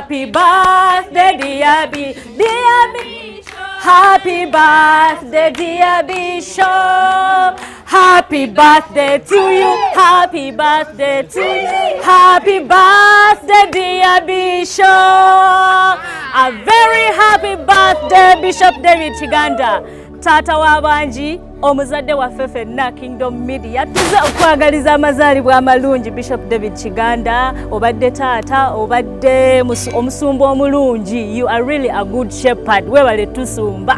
Happy birthday, dear Bishop. Happy birthday, dear Bishop. Happy birthday to you. Happy birthday to you. Happy birthday, dear Bishop. A very happy birthday, Bishop David Kiganda. Tata w'abangi omuzadde waffe ffenna Kingdom Media tuze okwagaliza amazaalibwa amalungi Bishop David Kiganda. Obadde taata, obadde omusumba omulungi. You are really a good shepherd. Weebale tusumba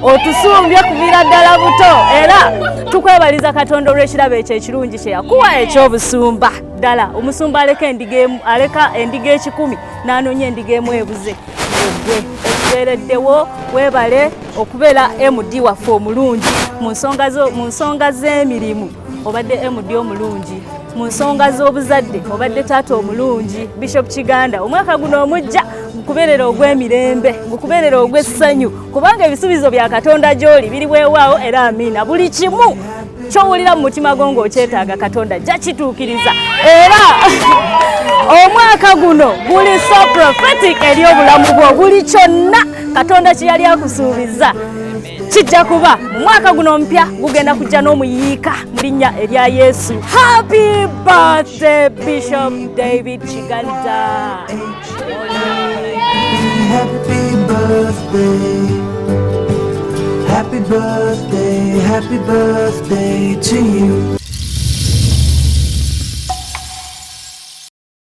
otusumbye kuviira ddala buto era tukwebaliza Katonda olw'ekirabo ekyo ekirungi kye yakuwa eky'obusumba ddala. Omusumba aleka endiga 10 n'anoonya endiga emu ebuze. Okubeereddewo weebale okubeera MD waffe omulungi mu nsonga z'emirimu obadde MD omulungi, mu nsonga z'obuzadde obadde taata omulungi. Bishop Kiganda, omwaka guno omujja gukubeerera ogw'emirembe, gukubeerera ogw'essanyu kubanga ebisuubizo bya Katonda gy'oli biri bwewaawo era amiina. Buli kimu ky'owulira mu mutima gwo ng'okyetaaga Katonda ajja kituukiriza era omwaka guno guli so prophetic eri obulamu bwo. Buli kyonna Katonda kye yali akusuubiza kijja kuba mu mwaka guno mpya gugenda kujja n'omuyiika mu linnya erya Yesu. Happy birthday Bishop David Kiganda. Happy birthday. Happy birthday, happy birthday to you.